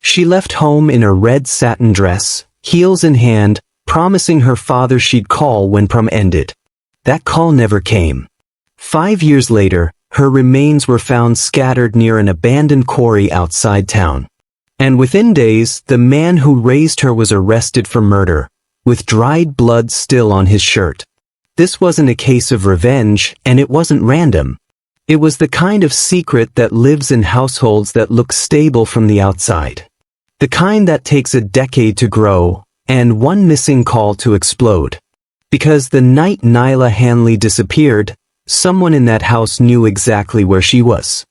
She left home in a red satin dress, heels in hand, promising her father she'd call when prom ended. That call never came. 5 years later, her remains were found scattered near an abandoned quarry outside town. And within days, the man who raised her was arrested for murder, with dried blood still on his shirt. This wasn't a case of revenge, and it wasn't random. It was the kind of secret that lives in households that look stable from the outside. The kind that takes a decade to grow, and one missing call to explode. Because the night Nyla Hanley disappeared, someone in that house knew exactly where she was.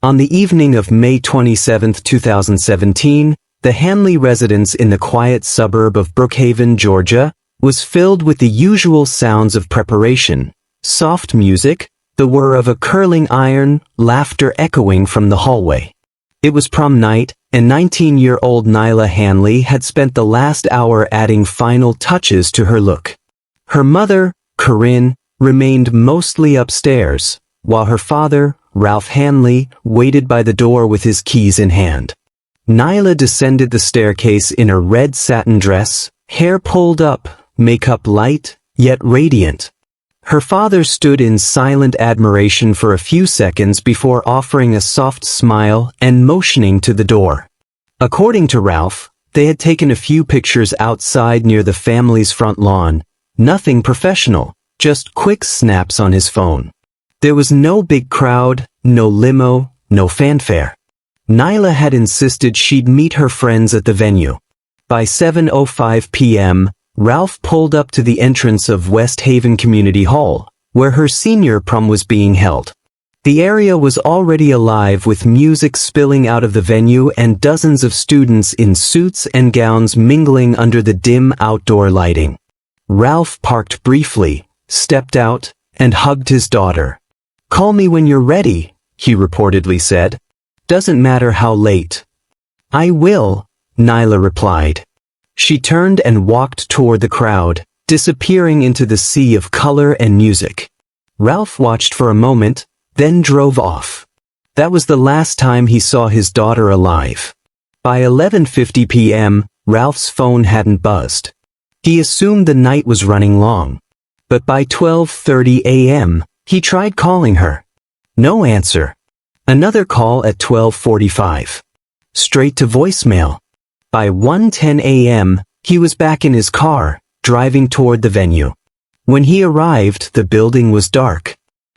On the evening of May 27, 2017, the Hanley residence in the quiet suburb of Brookhaven, Georgia, was filled with the usual sounds of preparation, soft music, the whir of a curling iron, laughter echoing from the hallway. It was prom night, and 19-year-old Nyla Hanley had spent the last hour adding final touches to her look. Her mother, Corinne, remained mostly upstairs, while her father, Ralph Hanley, waited by the door with his keys in hand. Nyla descended the staircase in a red satin dress, hair pulled up, makeup light, yet radiant. Her father stood in silent admiration for a few seconds before offering a soft smile and motioning to the door. According to Ralph, they had taken a few pictures outside near the family's front lawn, nothing professional, just quick snaps on his phone. There was no big crowd, no limo, no fanfare. Nyla had insisted she'd meet her friends at the venue. By 7:05 p.m., Ralph pulled up to the entrance of West Haven Community Hall, where her senior prom was being held. The area was already alive with music spilling out of the venue and dozens of students in suits and gowns mingling under the dim outdoor lighting. Ralph parked briefly, stepped out, and hugged his daughter. "Call me when you're ready," he reportedly said. "Doesn't matter how late." "I will," Nyla replied. She turned and walked toward the crowd, disappearing into the sea of color and music. Ralph watched for a moment, then drove off. That was the last time he saw his daughter alive. By 11:50 p.m., Ralph's phone hadn't buzzed. He assumed the night was running long. But by 12:30 a.m., he tried calling her. No answer. Another call at 12:45. Straight to voicemail. By 1:10 a.m., he was back in his car, driving toward the venue. When he arrived, the building was dark.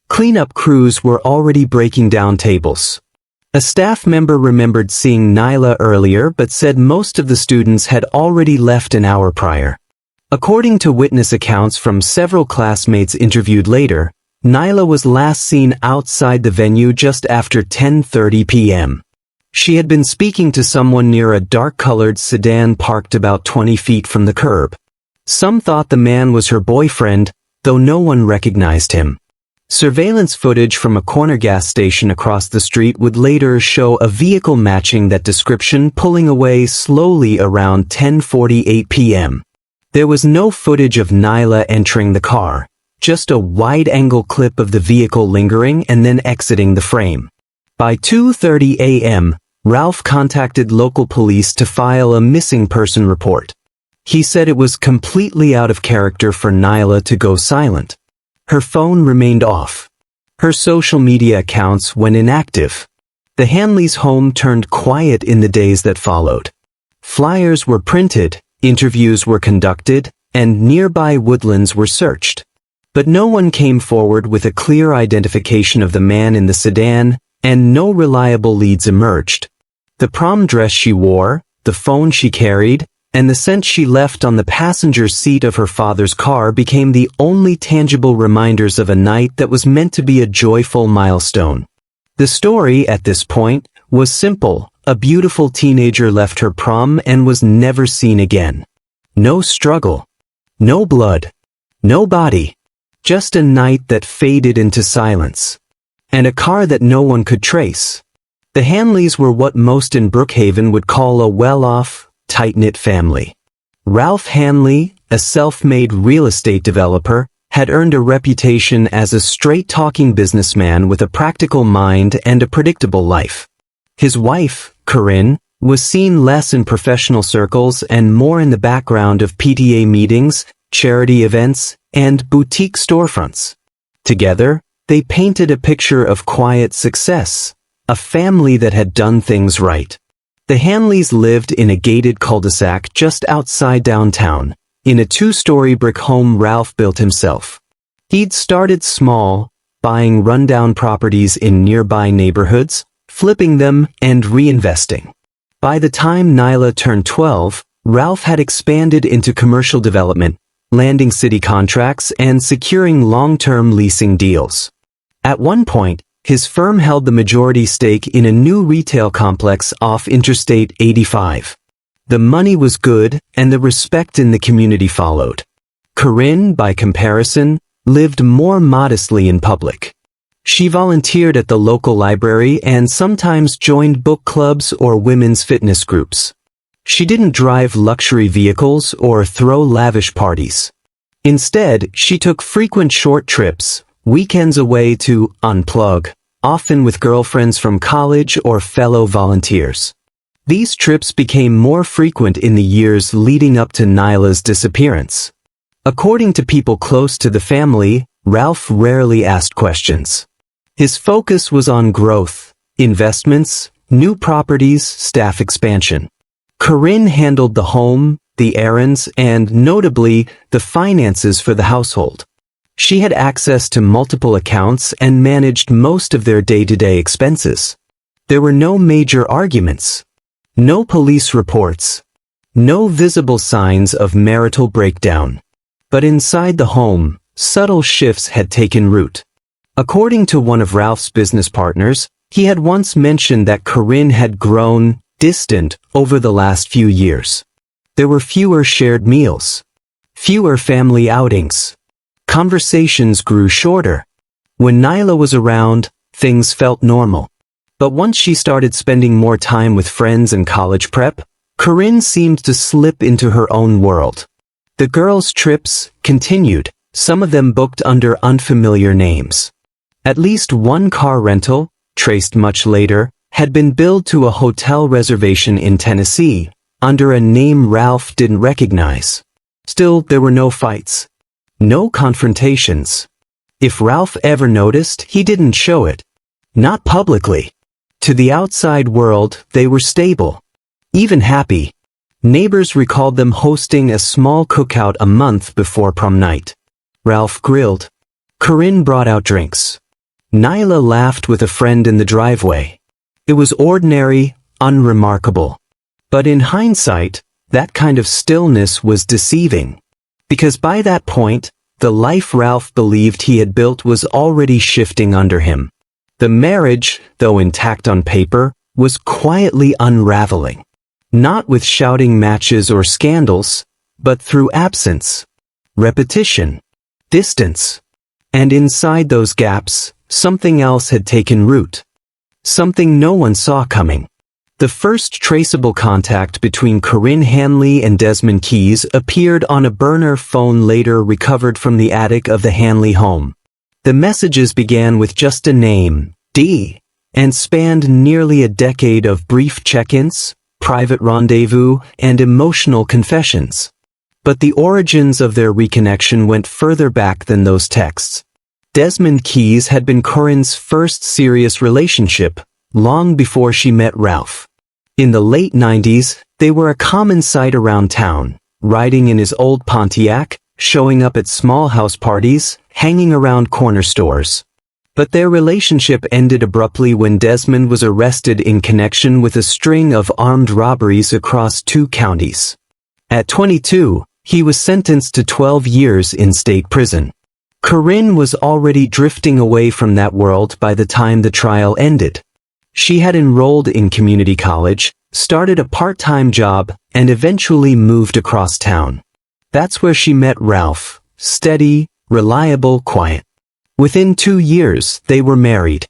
Cleanup crews were already breaking down tables. A staff member remembered seeing Nyla earlier but said most of the students had already left an hour prior. According to witness accounts from several classmates interviewed later, Nyla was last seen outside the venue just after 10:30 p.m. She had been speaking to someone near a dark-colored sedan parked about 20 feet from the curb. Some thought the man was her boyfriend, though no one recognized him. Surveillance footage from a corner gas station across the street would later show a vehicle matching that description pulling away slowly around 10:48 p.m. There was no footage of Nyla entering the car, just a wide-angle clip of the vehicle lingering and then exiting the frame. By 2:30 a.m., Ralph contacted local police to file a missing person report. He said it was completely out of character for Nyla to go silent. Her phone remained off. Her social media accounts went inactive. The Hanleys' home turned quiet in the days that followed. Flyers were printed, interviews were conducted, and nearby woodlands were searched. But no one came forward with a clear identification of the man in the sedan, and no reliable leads emerged. The prom dress she wore, the phone she carried, and the scent she left on the passenger seat of her father's car became the only tangible reminders of a night that was meant to be a joyful milestone. The story, at this point, was simple. A beautiful teenager left her prom and was never seen again. No struggle. No blood. No body. Just a night that faded into silence. And a car that no one could trace. The Hanleys were what most in Brookhaven would call a well-off, tight-knit family. Ralph Hanley, a self-made real estate developer, had earned a reputation as a straight-talking businessman with a practical mind and a predictable life. His wife, Corinne, was seen less in professional circles and more in the background of PTA meetings, charity events, and boutique storefronts. Together, they painted a picture of quiet success, a family that had done things right. The Hanleys lived in a gated cul-de-sac just outside downtown, in a 2-story brick home Ralph built himself. He'd started small, buying rundown properties in nearby neighborhoods, flipping them, and reinvesting. By the time Nyla turned 12, Ralph had expanded into commercial development, landing city contracts and securing long-term leasing deals. At one point, his firm held the majority stake in a new retail complex off Interstate 85. The money was good, and the respect in the community followed. Corinne, by comparison, lived more modestly in public. She volunteered at the local library and sometimes joined book clubs or women's fitness groups. She didn't drive luxury vehicles or throw lavish parties. Instead, she took frequent short trips, weekends away to unplug, often with girlfriends from college or fellow volunteers. These trips became more frequent in the years leading up to Nyla's disappearance. According to people close to the family, Ralph rarely asked questions. His focus was on growth, investments, new properties, staff expansion. Corinne handled the home, the errands, and, notably, the finances for the household. She had access to multiple accounts and managed most of their day-to-day expenses. There were no major arguments. No police reports. No visible signs of marital breakdown. But inside the home, subtle shifts had taken root. According to one of Ralph's business partners, he had once mentioned that Corinne had grown distant over the last few years. There were fewer shared meals, fewer family outings. Conversations grew shorter. When Nyla was around, things felt normal. But once she started spending more time with friends and college prep, Corinne seemed to slip into her own world. The girls' trips continued, some of them booked under unfamiliar names. At least one car rental, traced much later, had been billed to a hotel reservation in Tennessee, under a name Ralph didn't recognize. Still, there were no fights. No confrontations. If Ralph ever noticed, he didn't show it. Not publicly. To the outside world, they were stable. Even happy. Neighbors recalled them hosting a small cookout a month before prom night. Ralph grilled. Corinne brought out drinks. Nyla laughed with a friend in the driveway. It was ordinary, unremarkable. But in hindsight, that kind of stillness was deceiving. Because by that point, the life Ralph believed he had built was already shifting under him. The marriage, though intact on paper, was quietly unraveling. Not with shouting matches or scandals, but through absence, repetition, distance. And inside those gaps, something else had taken root. Something no one saw coming. The first traceable contact between Corinne Hanley and Desmond Keyes appeared on a burner phone later recovered from the attic of the Hanley home. The messages began with just a name, D, and spanned nearly a decade of brief check-ins, private rendezvous, and emotional confessions. But the origins of their reconnection went further back than those texts. Desmond Keyes had been Corinne's first serious relationship, long before she met Ralph. In the late 90s, they were a common sight around town, riding in his old Pontiac, showing up at small house parties, hanging around corner stores. But their relationship ended abruptly when Desmond was arrested in connection with a string of armed robberies across 2 counties. At 22, he was sentenced to 12 years in state prison. Corinne was already drifting away from that world by the time the trial ended. She had enrolled in community college, started a part-time job, and eventually moved across town. That's where she met Ralph, steady, reliable, quiet. Within 2 years, they were married.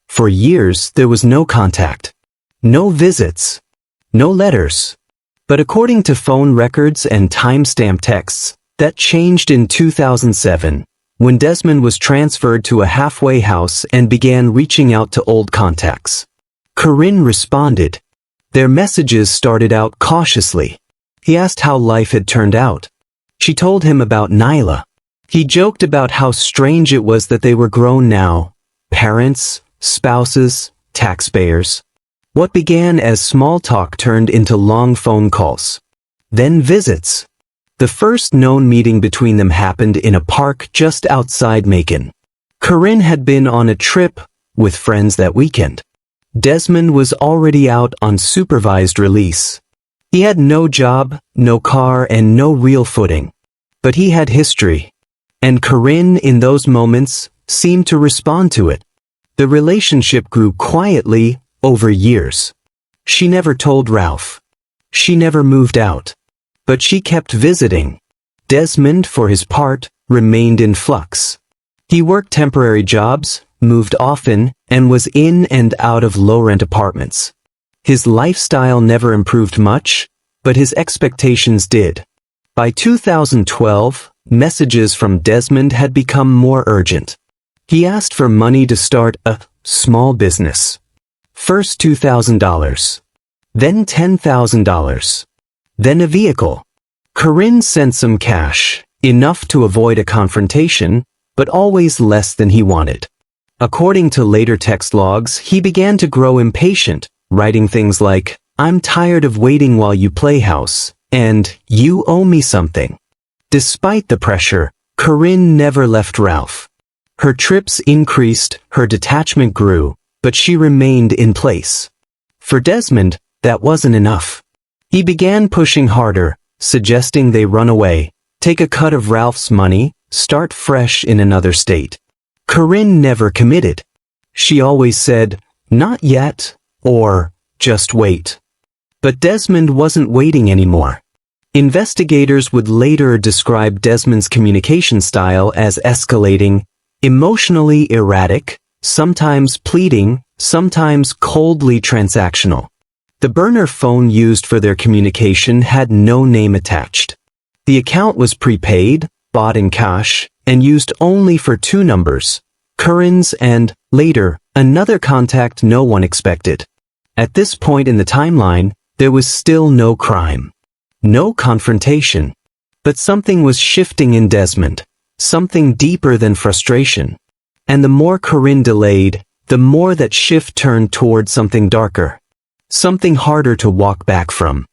For years, there was no contact. No visits. No letters. But according to phone records and timestamp texts, that changed in 2007, when Desmond was transferred to a halfway house and began reaching out to old contacts. Corinne responded. Their messages started out cautiously. He asked how life had turned out. She told him about Nyla. He joked about how strange it was that they were grown now, parents, spouses, taxpayers. What began as small talk turned into long phone calls. Then visits. The first known meeting between them happened in a park just outside Macon. Corinne had been on a trip with friends that weekend. Desmond was already out on supervised release. He had no job, no car, and no real footing. But he had history. And Corinne, in those moments, seemed to respond to it. The relationship grew quietly over years. She never told Ralph. She never moved out. But she kept visiting. Desmond, for his part, remained in flux. He worked temporary jobs, moved often, and was in and out of low-rent apartments. His lifestyle never improved much, but his expectations did. By 2012, messages from Desmond had become more urgent. He asked for money to start a small business. First $2,000. Then $10,000. Then a vehicle. Corinne sent some cash, enough to avoid a confrontation, but always less than he wanted. According to later text logs, he began to grow impatient, writing things like, "I'm tired of waiting while you play house," and "You owe me something." Despite the pressure, Corinne never left Ralph. Her trips increased, her detachment grew, but she remained in place. For Desmond, that wasn't enough. He began pushing harder, suggesting they run away, take a cut of Ralph's money, start fresh in another state. Corinne never committed. She always said, "Not yet," or "Just wait." But Desmond wasn't waiting anymore. Investigators would later describe Desmond's communication style as escalating, emotionally erratic, sometimes pleading, sometimes coldly transactional. The burner phone used for their communication had no name attached. The account was prepaid, bought in cash, and used only for two numbers, Corinne's and, later, another contact no one expected. At this point in the timeline, there was still no crime. No confrontation. But something was shifting in Desmond, something deeper than frustration. And the more Corinne delayed, the more that shift turned toward something darker. Something harder to walk back from.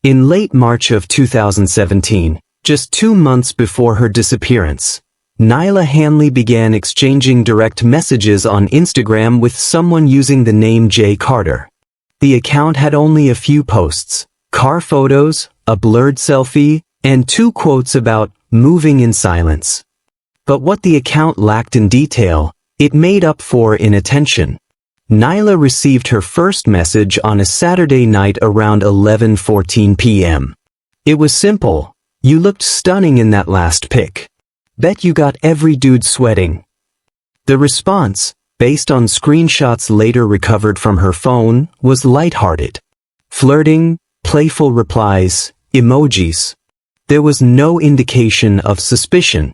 In late March of 2017, just 2 months before her disappearance, Nyla Hanley began exchanging direct messages on Instagram with someone using the name Jay Carter. The account had only a few posts, car photos, a blurred selfie, and 2 quotes about moving in silence. But what the account lacked in detail, it made up for in attention. Nyla received her first message on a Saturday night around 11:14 p.m. It was simple. "You looked stunning in that last pic. Bet you got every dude sweating." The response, based on screenshots later recovered from her phone, was lighthearted. Flirting, playful replies, emojis. There was no indication of suspicion.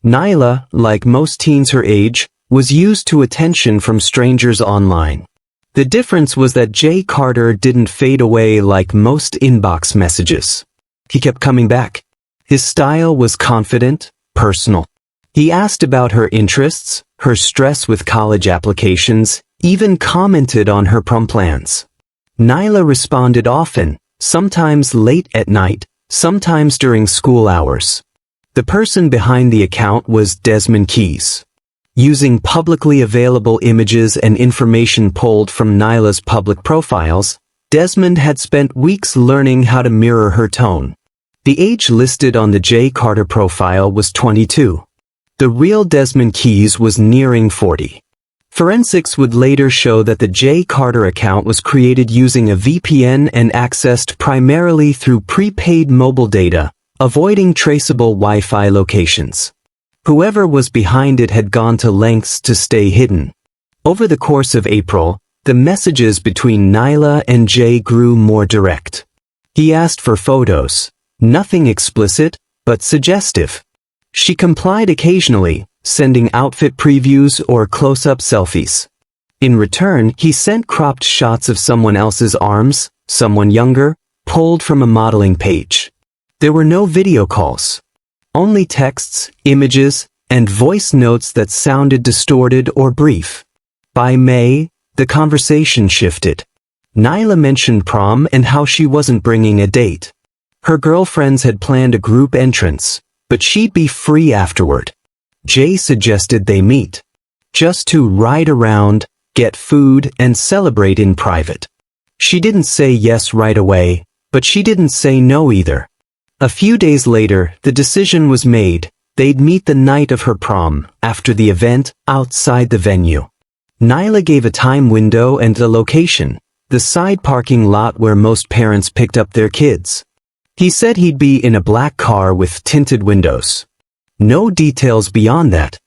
Nyla, like most teens her age, was used to attention from strangers online. The difference was that Jay Carter didn't fade away like most inbox messages. He kept coming back. His style was confident, personal. He asked about her interests, her stress with college applications, even commented on her prom plans. Nyla responded often, sometimes late at night, sometimes during school hours. The person behind the account was Desmond Keyes. Using publicly available images and information pulled from Nyla's public profiles, Desmond had spent weeks learning how to mirror her tone. The age listed on the Jay Carter profile was 22. The real Desmond Keyes was nearing 40. Forensics would later show that the Jay Carter account was created using a VPN and accessed primarily through prepaid mobile data, avoiding traceable Wi-Fi locations. Whoever was behind it had gone to lengths to stay hidden. Over the course of April, the messages between Nyla and Jay grew more direct. He asked for photos, nothing explicit, but suggestive. She complied occasionally, sending outfit previews or close-up selfies. In return, he sent cropped shots of someone else's arms, someone younger, pulled from a modeling page. There were no video calls. Only texts, images, and voice notes that sounded distorted or brief. By May, the conversation shifted. Nyla mentioned prom and how she wasn't bringing a date. Her girlfriends had planned a group entrance, but she'd be free afterward. Jay suggested they meet, just to ride around, get food, and celebrate in private. She didn't say yes right away, but she didn't say no either. A few days later, the decision was made. They'd meet the night of her prom, after the event, outside the venue. Nyla gave a time window and a location, the side parking lot where most parents picked up their kids. He said he'd be in a black car with tinted windows. No details beyond that.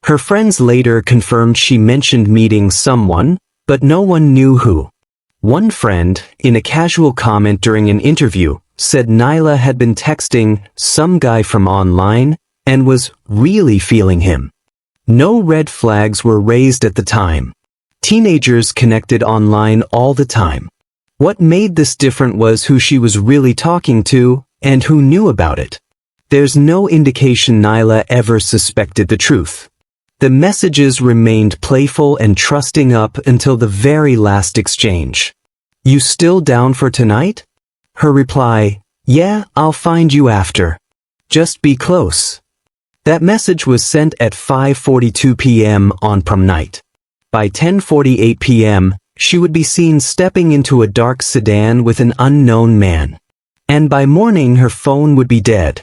Her friends later confirmed she mentioned meeting someone, but no one knew who. One friend, in a casual comment during an interview, said Nyla had been texting some guy from online and was really feeling him. No red flags were raised at the time. Teenagers connected online all the time. What made this different was who she was really talking to and who knew about it. There's no indication Nyla ever suspected the truth. The messages remained playful and trusting up until the very last exchange. "You still down for tonight?" Her reply, "Yeah, I'll find you after. Just be close." That message was sent at 5:42 p.m. on prom night. By 10:48 p.m., she would be seen stepping into a dark sedan with an unknown man. And by morning her phone would be dead.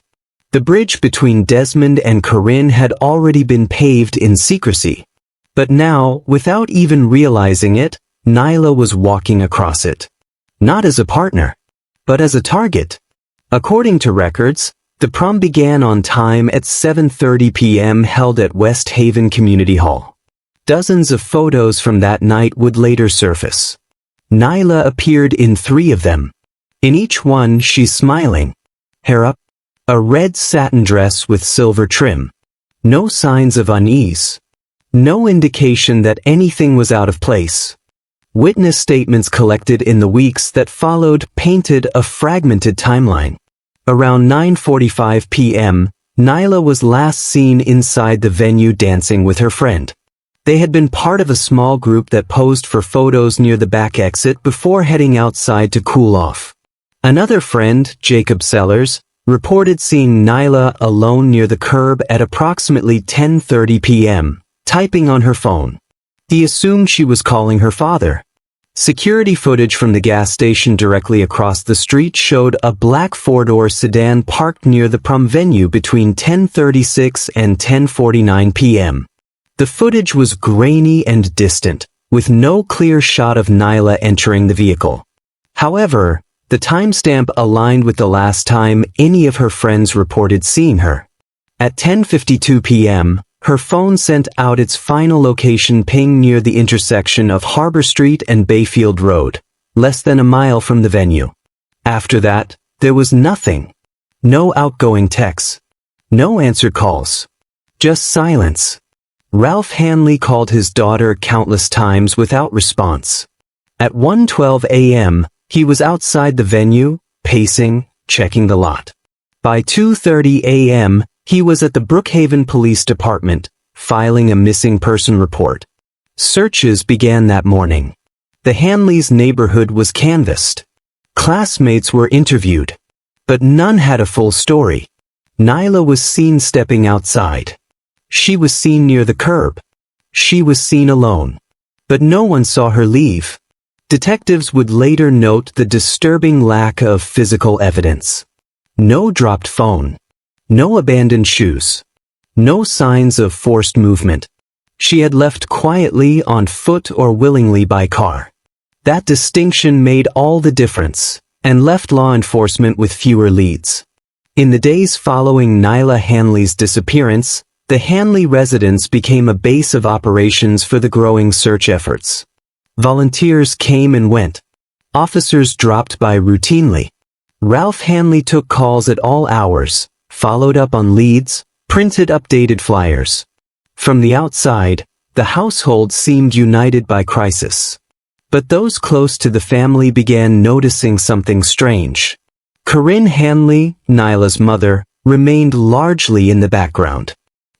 The bridge between Desmond and Corinne had already been paved in secrecy. But now, without even realizing it, Nyla was walking across it. Not as a partner, but as a target. According to records, the prom began on time at 7:30 p.m. held at West Haven Community Hall. Dozens of photos from that night would later surface. Nyla appeared in 3 of them. In each one, she's smiling. Hair up. A red satin dress with silver trim. No signs of unease. No indication that anything was out of place. Witness statements collected in the weeks that followed painted a fragmented timeline. Around 9:45 p.m., Nyla was last seen inside the venue dancing with her friend. They had been part of a small group that posed for photos near the back exit before heading outside to cool off. Another friend, Jacob Sellers, reported seeing Nyla alone near the curb at approximately 10:30 p.m., typing on her phone. He assumed she was calling her father. Security footage from the gas station directly across the street showed a black 4-door sedan parked near the prom venue between 10:36 and 10:49 p.m. The footage was grainy and distant, with no clear shot of Nyla entering the vehicle. However, the timestamp aligned with the last time any of her friends reported seeing her. At 10:52 p.m., her phone sent out its final location ping near the intersection of Harbor Street and Bayfield Road, less than a mile from the venue. After that, there was nothing. No outgoing texts. No answered calls. Just silence. Ralph Hanley called his daughter countless times without response. At 1:12 a.m., he was outside the venue, pacing, checking the lot. By 2:30 a.m., he was at the Brookhaven Police Department, filing a missing person report. Searches began that morning. The Hanleys' neighborhood was canvassed. Classmates were interviewed. But none had a full story. Nyla was seen stepping outside. She was seen near the curb. She was seen alone. But no one saw her leave. Detectives would later note the disturbing lack of physical evidence. No dropped phone. No abandoned shoes. No signs of forced movement. She had left quietly on foot or willingly by car. That distinction made all the difference, and left law enforcement with fewer leads. In the days following Nyla Hanley's disappearance, the Hanley residence became a base of operations for the growing search efforts. Volunteers came and went. Officers dropped by routinely. Ralph Hanley took calls at all hours, followed up on leads, printed updated flyers. From the outside, the household seemed united by crisis. But those close to the family began noticing something strange. Corinne Hanley, Nyla's mother, remained largely in the background.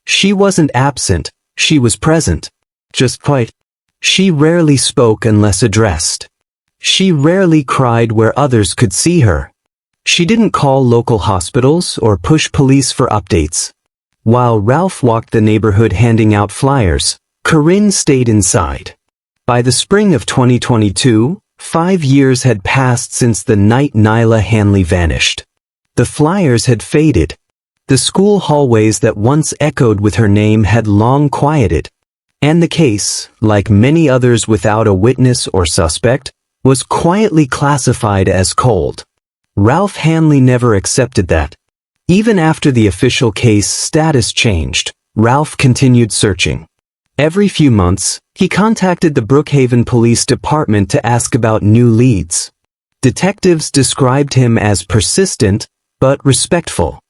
She wasn't absent, she was present. Just quite. She rarely spoke unless addressed. She rarely cried where others could see her. She didn't call local hospitals or push police for updates. While Ralph walked the neighborhood handing out flyers, Corinne stayed inside. By the spring of 2022, 5 years had passed since the night Nyla Hanley vanished. The flyers had faded. The school hallways that once echoed with her name had long quieted. And the case, like many others without a witness or suspect, was quietly classified as cold. Ralph Hanley never accepted that. Even after the official case status changed, Ralph continued searching. Every few months, he contacted the Brookhaven Police Department to ask about new leads. Detectives described him as persistent, but respectful.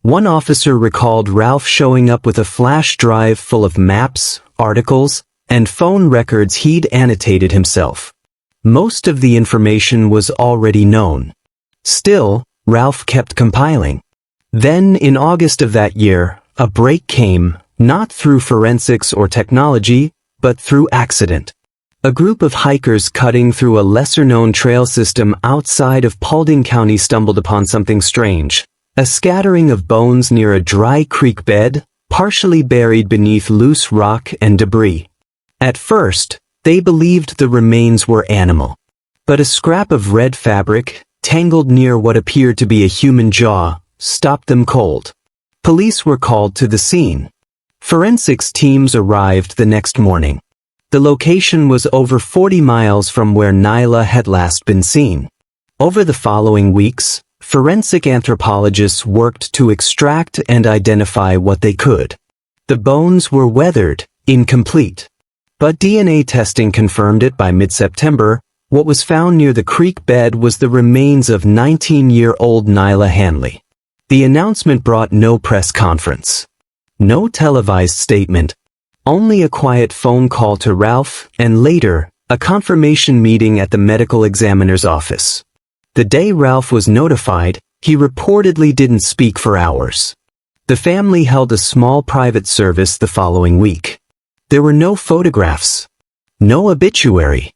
One officer recalled Ralph showing up with a flash drive full of maps, articles, and phone records he'd annotated himself. Most of the information was already known. Still, Ralph kept compiling. Then, in August of that year, a break came, not through forensics or technology, but through accident. A group of hikers cutting through a lesser-known trail system outside of Paulding County stumbled upon something strange. A scattering of bones near a dry creek bed, partially buried beneath loose rock and debris. At first, they believed the remains were animal. But a scrap of red fabric, tangled near what appeared to be a human jaw, stopped them cold. Police were called to the scene. Forensics teams arrived the next morning. The location was over 40 miles from where Nyla had last been seen. Over the following weeks, forensic anthropologists worked to extract and identify what they could. The bones were weathered, incomplete. But DNA testing confirmed it by mid-September. What was found near the creek bed was the remains of 19-year-old Nyla Hanley. The announcement brought no press conference. No televised statement. Only a quiet phone call to Ralph, and later, a confirmation meeting at the medical examiner's office. The day Ralph was notified, he reportedly didn't speak for hours. The family held a small private service the following week. There were no photographs. No obituary.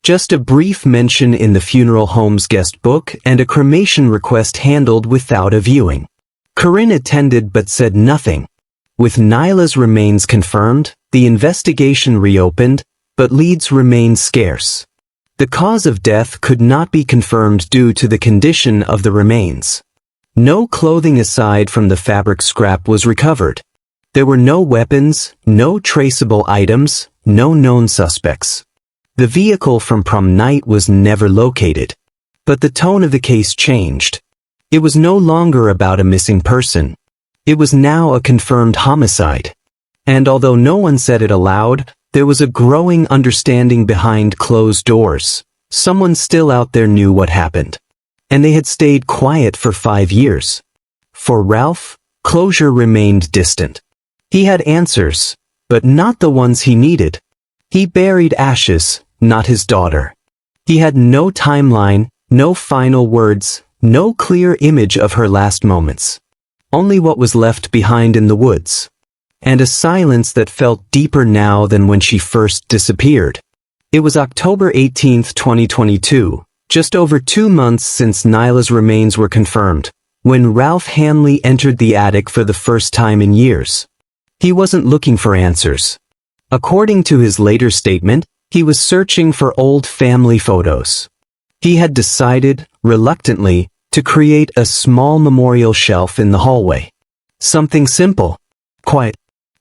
Just a brief mention in the funeral home's guest book and a cremation request handled without a viewing. Corinne attended but said nothing. With Nyla's remains confirmed, the investigation reopened, but leads remained scarce. The cause of death could not be confirmed due to the condition of the remains. No clothing aside from the fabric scrap was recovered. There were no weapons, no traceable items, no known suspects. The vehicle from prom night was never located. But the tone of the case changed. It was no longer about a missing person. It was now a confirmed homicide. And although no one said it aloud, there was a growing understanding behind closed doors. Someone still out there knew what happened. And they had stayed quiet for 5 years. For Ralph, closure remained distant. He had answers, but not the ones he needed. He buried ashes, not his daughter. He had no timeline, no final words, no clear image of her last moments. Only what was left behind in the woods. And a silence that felt deeper now than when she first disappeared. It was October 18, 2022, just over 2 months since Nyla's remains were confirmed, when Ralph Hanley entered the attic for the first time in years. He wasn't looking for answers. According to his later statement, he was searching for old family photos. He had decided, reluctantly, to create a small memorial shelf in the hallway. Something simple, quiet,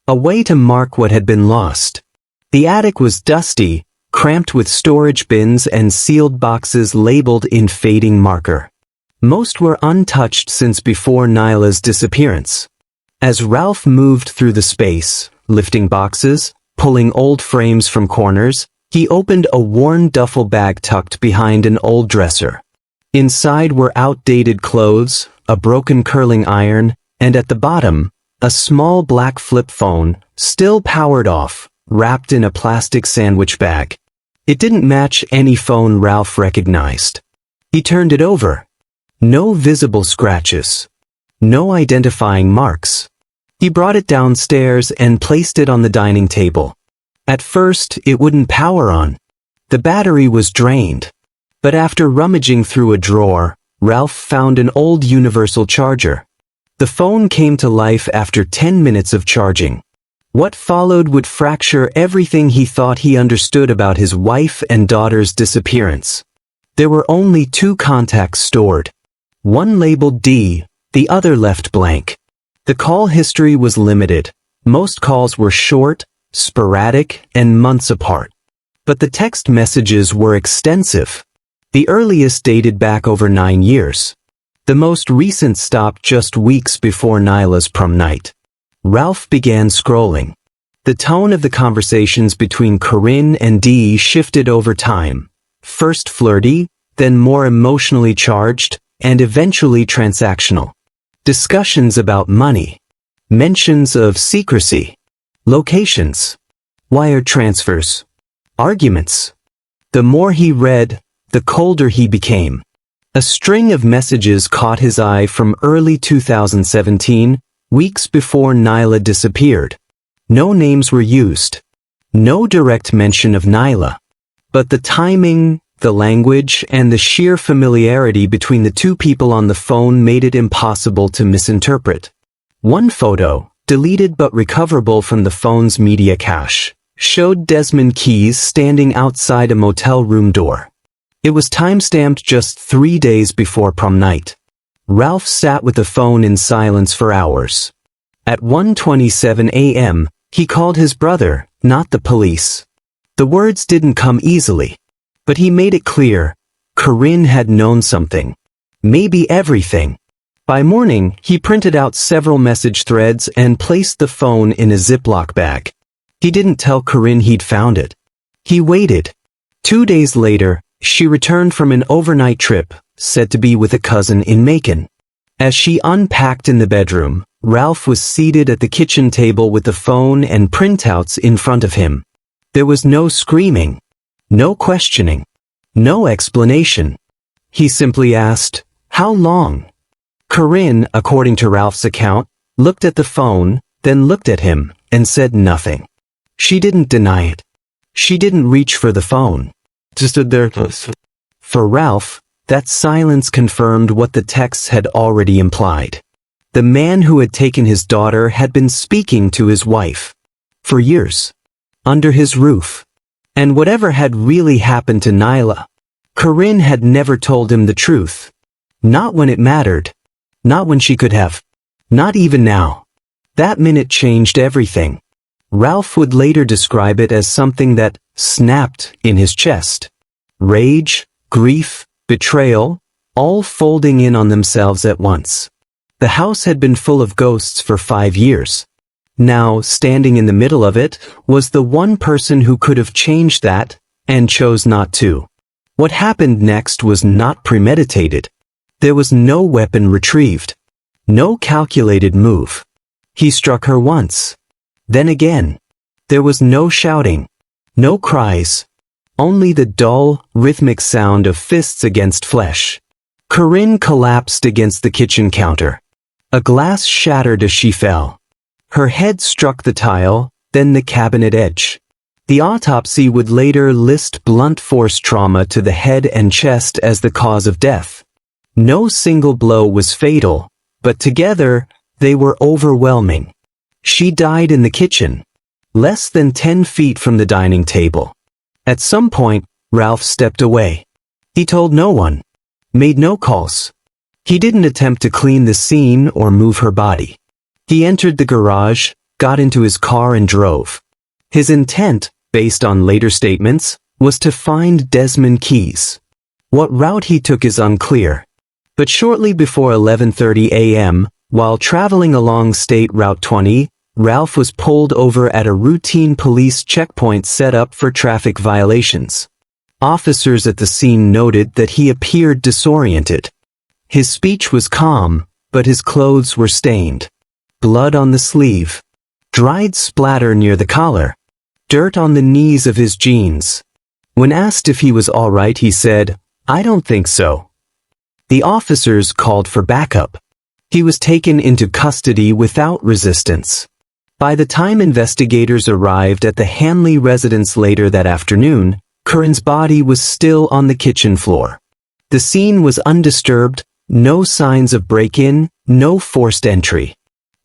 a way to mark what had been lost. The attic was dusty, cramped with storage bins and sealed boxes labeled in fading marker. Most were untouched since before Nyla's disappearance. As Ralph moved through the space, lifting boxes, pulling old frames from corners, he opened a worn duffel bag tucked behind an old dresser. Inside were outdated clothes, a broken curling iron, and at the bottom, a small black flip phone, still powered off, wrapped in a plastic sandwich bag. It didn't match any phone Ralph recognized. He turned it over. No visible scratches. No identifying marks. He brought it downstairs and placed it on the dining table. At first, it wouldn't power on. The battery was drained. But after rummaging through a drawer, Ralph found an old universal charger. The phone came to life after 10 minutes of charging. What followed would fracture everything he thought he understood about his wife and daughter's disappearance. There were only 2 contacts stored. One labeled D, the other left blank. The call history was limited. Most calls were short, sporadic, and months apart. But the text messages were extensive. The earliest dated back over 9 years. The most recent stopped just weeks before Nyla's prom night. Ralph began scrolling. The tone of the conversations between Corinne and Dee shifted over time. First flirty, then more emotionally charged, and eventually transactional. Discussions about money. Mentions of secrecy. Locations. Wire transfers. Arguments. The more he read, the colder he became. A string of messages caught his eye from early 2017, weeks before Nyla disappeared. No names were used. No direct mention of Nyla. But the timing, the language, and the sheer familiarity between the 2 people on the phone made it impossible to misinterpret. One photo, deleted but recoverable from the phone's media cache, showed Desmond Keyes standing outside a motel room door. It was time-stamped just 3 days before prom night. Ralph sat with the phone in silence for hours. At 1:27 a.m., he called his brother, not the police. The words didn't come easily. But he made it clear, Corinne had known something. Maybe everything. By morning, he printed out several message threads and placed the phone in a Ziploc bag. He didn't tell Corinne he'd found it. He waited. 2 days later, she returned from an overnight trip, said to be with a cousin in Macon. As she unpacked in the bedroom, Ralph was seated at the kitchen table with the phone and printouts in front of him. There was no screaming. No questioning. No explanation. He simply asked, "How long?" Corinne, according to Ralph's account, looked at the phone, then looked at him, and said nothing. She didn't deny it. She didn't reach for the phone. Just stood there. For Ralph, that silence confirmed what the texts had already implied. The man who had taken his daughter had been speaking to his wife. For years. Under his roof. And whatever had really happened to Nyla, Corinne had never told him the truth. Not when it mattered. Not when she could have. Not even now. That minute changed everything. Ralph would later describe it as something that snapped in his chest. Rage, grief, betrayal, all folding in on themselves at once. The house had been full of ghosts for 5 years. Now, standing in the middle of it, was the one person who could have changed that, and chose not to. What happened next was not premeditated. There was no weapon retrieved. No calculated move. He struck her once. Then again. There was no shouting. No cries. Only the dull, rhythmic sound of fists against flesh. Corinne collapsed against the kitchen counter. A glass shattered as she fell. Her head struck the tile, then the cabinet edge. The autopsy would later list blunt force trauma to the head and chest as the cause of death. No single blow was fatal, but together, they were overwhelming. She died in the kitchen, less than 10 feet from the dining table. At some point, Ralph stepped away. He told no one, made no calls. He didn't attempt to clean the scene or move her body. He entered the garage, got into his car and drove. His intent, based on later statements, was to find Desmond Keyes. What route he took is unclear. But shortly before 11:30 a.m., while traveling along State Route 20, Ralph was pulled over at a routine police checkpoint set up for traffic violations. Officers at the scene noted that he appeared disoriented. His speech was calm, but his clothes were stained. Blood on the sleeve. Dried splatter near the collar. Dirt on the knees of his jeans. When asked if he was all right, he said, "I don't think so." The officers called for backup. He was taken into custody without resistance. By the time investigators arrived at the Hanley residence later that afternoon, Curran's body was still on the kitchen floor. The scene was undisturbed, no signs of break-in, no forced entry.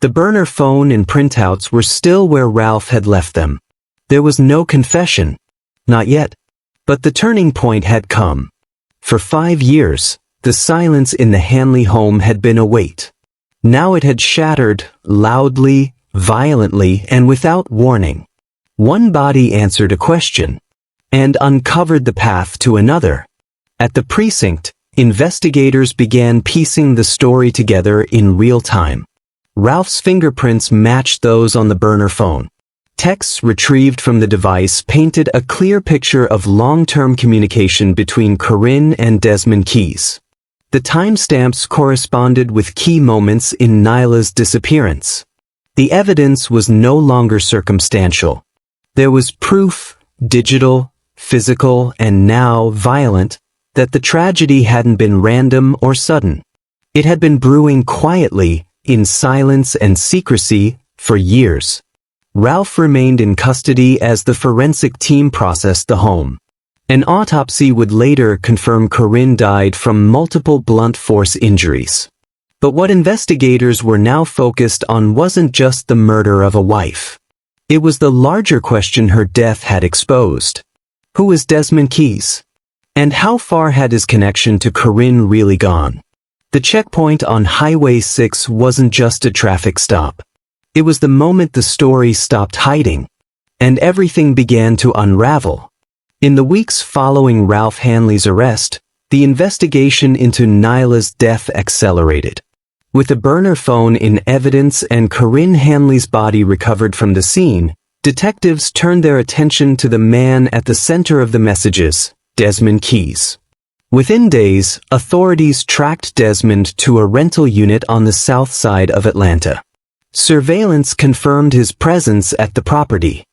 The burner phone and printouts were still where Ralph had left them. There was no confession. Not yet. But the turning point had come. For 5 years, the silence in the Hanley home had been a weight. Now it had shattered, loudly, violently, and without warning. One body answered a question, and uncovered the path to another. At the precinct, investigators began piecing the story together in real time. Ralph's fingerprints matched those on the burner phone. Texts retrieved from the device painted a clear picture of long-term communication between Corinne and Desmond Keyes. The timestamps corresponded with key moments in Nyla's disappearance. The evidence was no longer circumstantial. There was proof, digital, physical, and now violent, that the tragedy hadn't been random or sudden. It had been brewing quietly, in silence and secrecy, for years. Ralph remained in custody as the forensic team processed the home. An autopsy would later confirm Corinne died from multiple blunt force injuries. But what investigators were now focused on wasn't just the murder of a wife. It was the larger question her death had exposed. Who was Desmond Keyes? And how far had his connection to Corinne really gone? The checkpoint on Highway 6 wasn't just a traffic stop. It was the moment the story stopped hiding, and everything began to unravel. In the weeks following Ralph Hanley's arrest, the investigation into Nyla's death accelerated. With the burner phone in evidence and Corinne Hanley's body recovered from the scene, detectives turned their attention to the man at the center of the messages, Desmond Keyes. Within days, authorities tracked Desmond to a rental unit on the south side of Atlanta. Surveillance confirmed his presence at the property.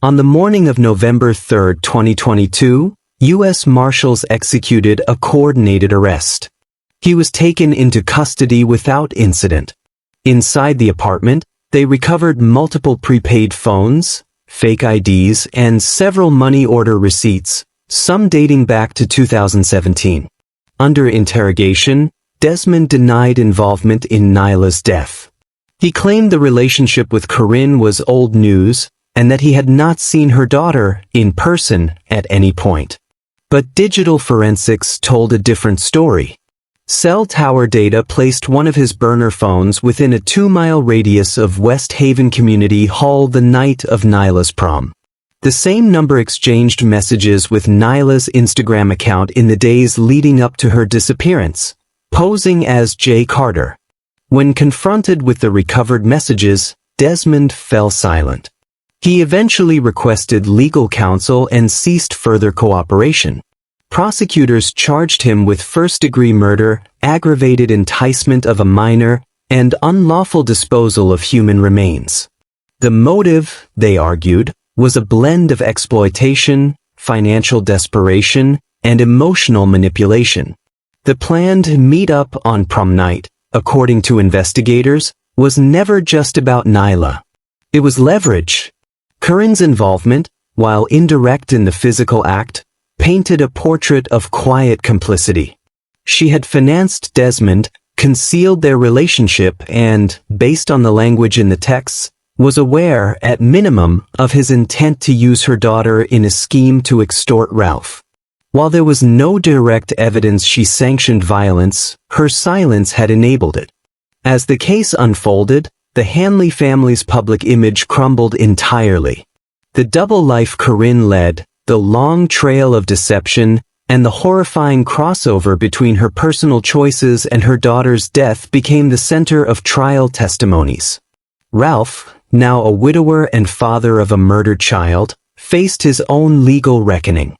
On the morning of November 3, 2022, U.S. Marshals executed a coordinated arrest. He was taken into custody without incident. Inside the apartment, they recovered multiple prepaid phones, fake IDs, and several money order receipts, some dating back to 2017. Under interrogation, Desmond denied involvement in Nyla's death. He claimed the relationship with Corinne was old news, and that he had not seen her daughter in person at any point. But digital forensics told a different story. Cell tower data placed one of his burner phones within a 2-mile radius of West Haven Community Hall the night of Nyla's prom. The same number exchanged messages with Nyla's Instagram account in the days leading up to her disappearance, posing as Jay Carter. When confronted with the recovered messages, Desmond fell silent. He eventually requested legal counsel and ceased further cooperation. Prosecutors charged him with first-degree murder, aggravated enticement of a minor, and unlawful disposal of human remains. The motive, they argued, was a blend of exploitation, financial desperation, and emotional manipulation. The planned meet-up on prom night, according to investigators, was never just about Nyla. It was leverage. Corinne's involvement, while indirect in the physical act, painted a portrait of quiet complicity. She had financed Desmond, concealed their relationship, and, based on the language in the texts, was aware, at minimum, of his intent to use her daughter in a scheme to extort Ralph. While there was no direct evidence she sanctioned violence, her silence had enabled it. As the case unfolded, the Hanley family's public image crumbled entirely. The double life Corinne led, the long trail of deception, and the horrifying crossover between her personal choices and her daughter's death became the center of trial testimonies. Ralph, now a widower and father of a murdered child, faced his own legal reckoning.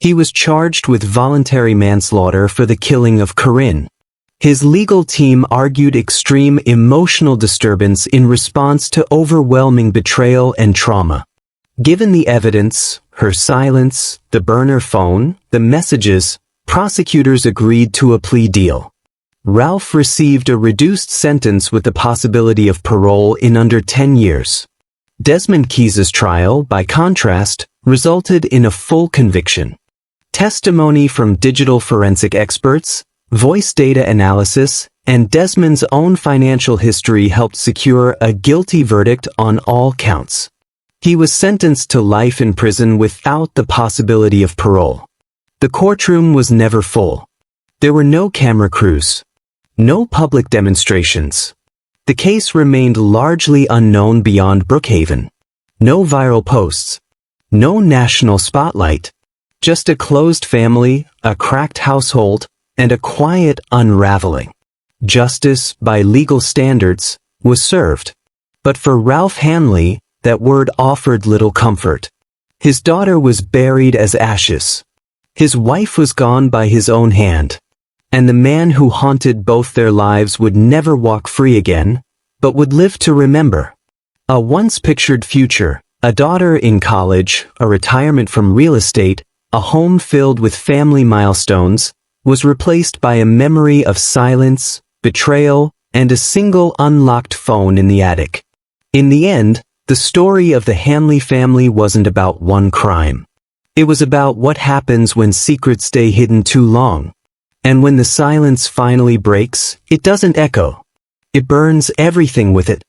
He was charged with voluntary manslaughter for the killing of Corinne. His legal team argued extreme emotional disturbance in response to overwhelming betrayal and trauma. Given the evidence, her silence, the burner phone, the messages, prosecutors agreed to a plea deal. Ralph received a reduced sentence with the possibility of parole in under 10 years. Desmond Keyes' trial, by contrast, resulted in a full conviction. Testimony from digital forensic experts, voice data analysis, and Desmond's own financial history helped secure a guilty verdict on all counts. He was sentenced to life in prison without the possibility of parole. The courtroom was never full. There were no camera crews. No public demonstrations. The case remained largely unknown beyond Brookhaven. No viral posts. No national spotlight. Just a closed family, a cracked household, and a quiet unraveling. Justice, by legal standards, was served. But for Ralph Hanley, that word offered little comfort. His daughter was buried as ashes. His wife was gone by his own hand. And the man who haunted both their lives would never walk free again, but would live to remember. A once-pictured future, a daughter in college, a retirement from real estate, a home filled with family milestones, was replaced by a memory of silence, betrayal, and a single unlocked phone in the attic. In the end, the story of the Hanley family wasn't about one crime. It was about what happens when secrets stay hidden too long. And when the silence finally breaks, it doesn't echo. It burns everything with it.